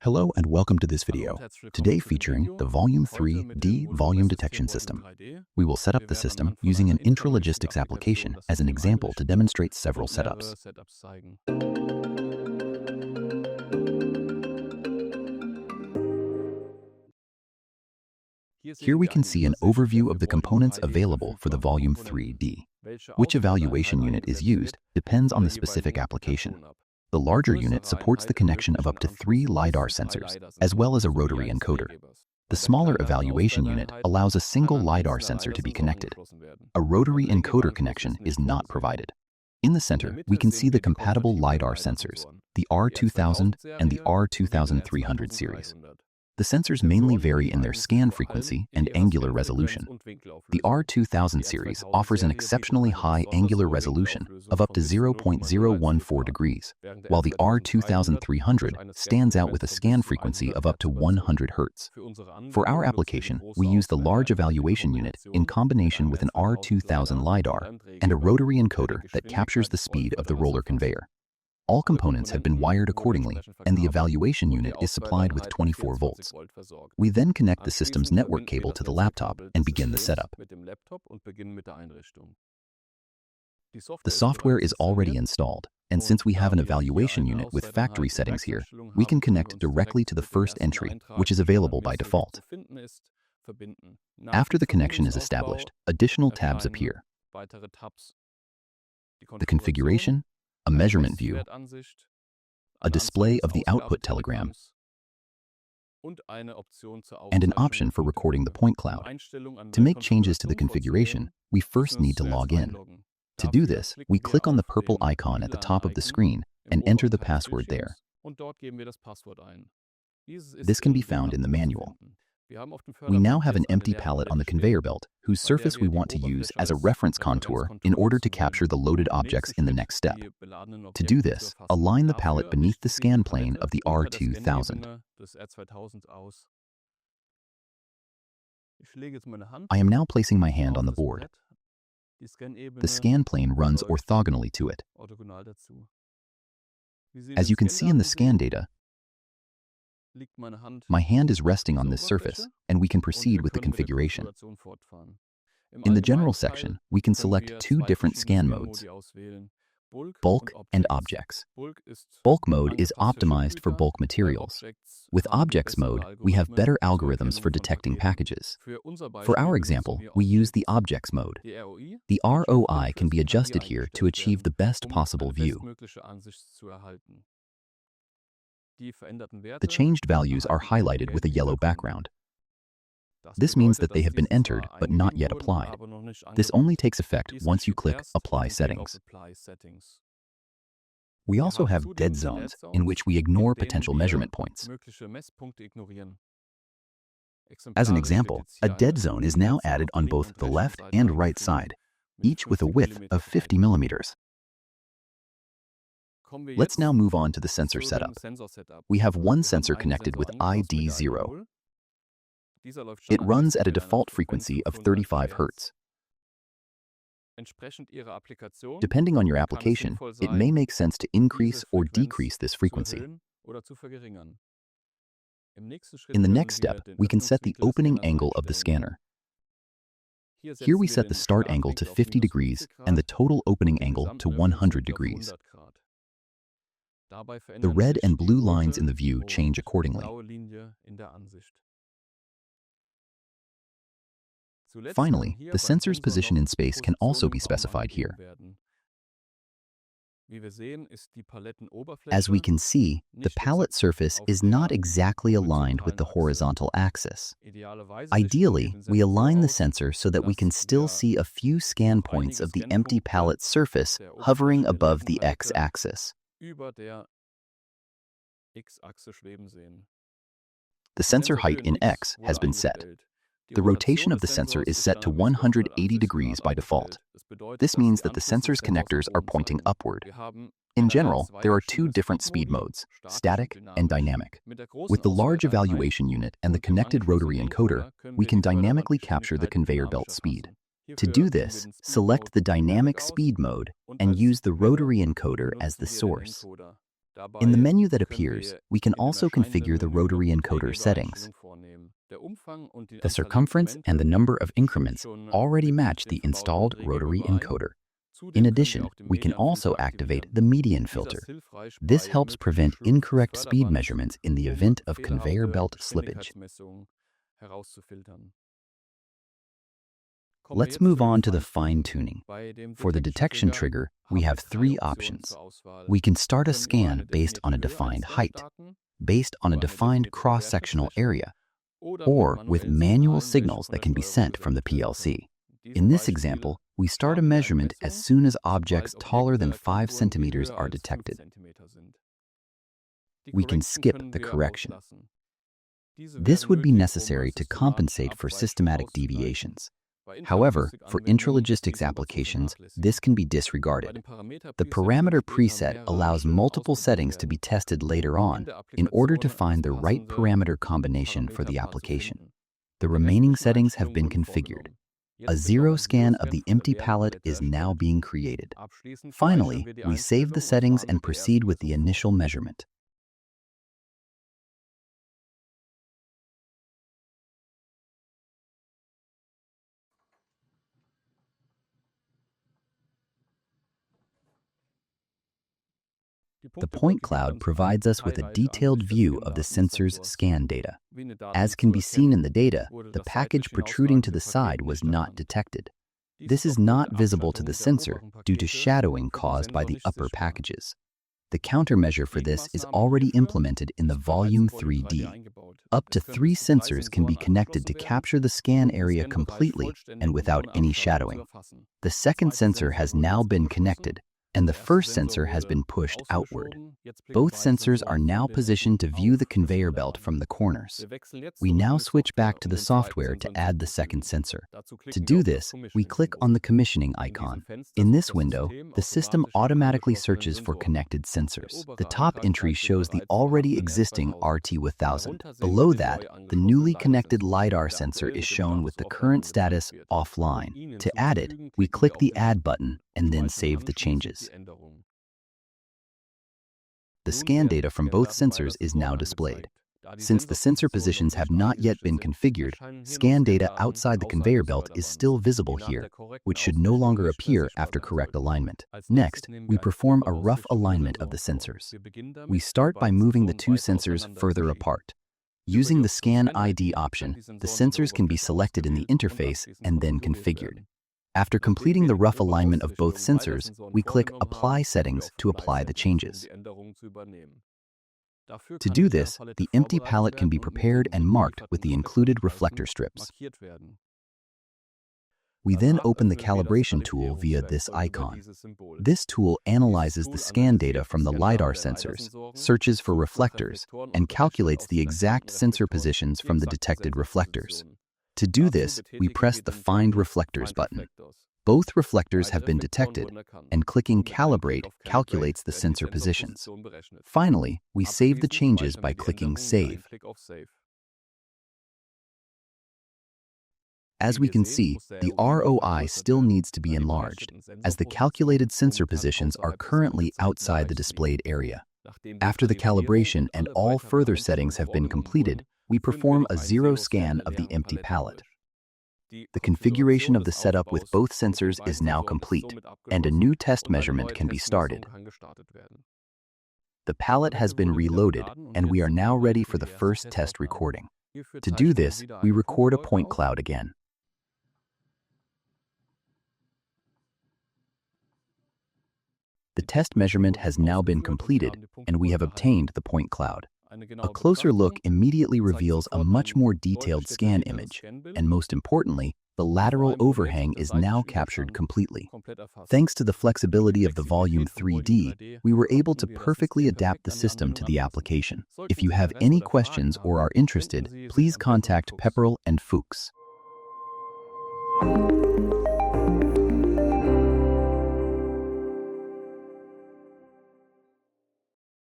Hello and welcome to this video, today featuring the Volume3D volume detection system. We will set up the system using an Intralogistics application as an example to demonstrate several setups. Here we can see an overview of the components available for the Volume3D. Which evaluation unit is used depends on the specific application. The larger unit supports the connection of up to 3 LiDAR sensors, as well as a rotary encoder. The smaller evaluation unit allows a single LiDAR sensor to be connected. A rotary encoder connection is not provided. In the center, we can see the compatible LiDAR sensors, the R2000 and the R2300 series. The sensors mainly vary in their scan frequency and angular resolution. The R2000 series offers an exceptionally high angular resolution of up to 0.014 degrees, while the R2300 stands out with a scan frequency of up to 100 Hz. For our application, we use the large evaluation unit in combination with an R2000 LiDAR and a rotary encoder that captures the speed of the roller conveyor. All components have been wired accordingly, and the evaluation unit is supplied with 24 volts. We then connect the system's network cable to the laptop and begin the setup. The software is already installed, and since we have an evaluation unit with factory settings here, we can connect directly to the first entry, which is available by default. After the connection is established, additional tabs appear: the configuration, a measurement view, a display of the output telegram, and an option for recording the point cloud. To make changes to the configuration, we first need to log in. To do this, we click on the purple icon at the top of the screen and enter the password there. This can be found in the manual. We now have an empty pallet on the conveyor belt, whose surface we want to use as a reference contour in order to capture the loaded objects in the next step. To do this, align the pallet beneath the scan plane of the R2000. I am now placing my hand on the board. The scan plane runs orthogonally to it. As you can see in the scan data, my hand is resting on this surface, and we can proceed with the configuration. In the general section, we can select two different scan modes: bulk and objects. Bulk mode is optimized for bulk materials. With objects mode, we have better algorithms for detecting packages. For our example, we use the objects mode. The ROI can be adjusted here to achieve the best possible view. The changed values are highlighted with a yellow background. This means that they have been entered but not yet applied. This only takes effect once you click Apply Settings. We also have dead zones in which we ignore potential measurement points. As an example, a dead zone is now added on both the left and right side, each with a width of 50 millimeters. Let's now move on to the sensor setup. We have one sensor connected with ID0. It runs at a default frequency of 35 Hz. Depending on your application, it may make sense to increase or decrease this frequency. In the next step, we can set the opening angle of the scanner. Here we set the start angle to 50 degrees and the total opening angle to 100 degrees. The red and blue lines in the view change accordingly. Finally, the sensor's position in space can also be specified here. As we can see, the pallet surface is not exactly aligned with the horizontal axis. Ideally, we align the sensor so that we can still see a few scan points of the empty pallet surface hovering above the x-axis. The sensor height in X has been set. The rotation of the sensor is set to 180 degrees by default. This means that the sensor's connectors are pointing upward. In general, there are two different speed modes, static and dynamic. With the large evaluation unit and the connected rotary encoder, we can dynamically capture the conveyor belt speed. To do this, select the dynamic speed mode and use the rotary encoder as the source. In the menu that appears, we can also configure the rotary encoder settings. The circumference and the number of increments already match the installed rotary encoder. In addition, we can also activate the median filter. This helps prevent incorrect speed measurements in the event of conveyor belt slippage. Let's move on to the fine-tuning. For the detection trigger, we have three options. We can start a scan based on a defined height, based on a defined cross-sectional area, or with manual signals that can be sent from the PLC. In this example, we start a measurement as soon as objects taller than 5 centimeters are detected. We can skip the correction. This would be necessary to compensate for systematic deviations. However, for intralogistics applications, this can be disregarded. The parameter preset allows multiple settings to be tested later on in order to find the right parameter combination for the application. The remaining settings have been configured. A zero scan of the empty pallet is now being created. Finally, we save the settings and proceed with the initial measurement. The point cloud provides us with a detailed view of the sensor's scan data. As can be seen in the data, the package protruding to the side was not detected. This is not visible to the sensor due to shadowing caused by the upper packages. The countermeasure for this is already implemented in the Volume3D. Up to 3 sensors can be connected to capture the scan area completely and without any shadowing. The second sensor has now been connected, and the first sensor has been pushed outward. Both sensors are now positioned to view the conveyor belt from the corners. We now switch back to the software to add the second sensor. To do this, we click on the commissioning icon. In this window, the system automatically searches for connected sensors. The top entry shows the already existing RT1000. Below that, the newly connected LiDAR sensor is shown with the current status offline. To add it, we click the Add button and then save the changes. The scan data from both sensors is now displayed. Since the sensor positions have not yet been configured, scan data outside the conveyor belt is still visible here, which should no longer appear after correct alignment. Next, we perform a rough alignment of the sensors. We start by moving the two sensors further apart. Using the Scan ID option, the sensors can be selected in the interface and then configured. After completing the rough alignment of both sensors, we click Apply Settings to apply the changes. To do this, the empty pallet can be prepared and marked with the included reflector strips. We then open the calibration tool via this icon. This tool analyzes the scan data from the LiDAR sensors, searches for reflectors, and calculates the exact sensor positions from the detected reflectors. To do this, we press the Find Reflectors button. Both reflectors have been detected, and clicking Calibrate calculates the sensor positions. Finally, we save the changes by clicking Save. As we can see, the ROI still needs to be enlarged, as the calculated sensor positions are currently outside the displayed area. After the calibration and all further settings have been completed, we perform a zero scan of the empty pallet. The configuration of the setup with both sensors is now complete, and a new test measurement can be started. The pallet has been reloaded, and we are now ready for the first test recording. To do this, we record a point cloud again. The test measurement has now been completed, and we have obtained the point cloud. A closer look immediately reveals a much more detailed scan image, and most importantly, the lateral overhang is now captured completely. Thanks to the flexibility of the Volume3D, we were able to perfectly adapt the system to the application. If you have any questions or are interested, please contact Pepperl+Fuchs.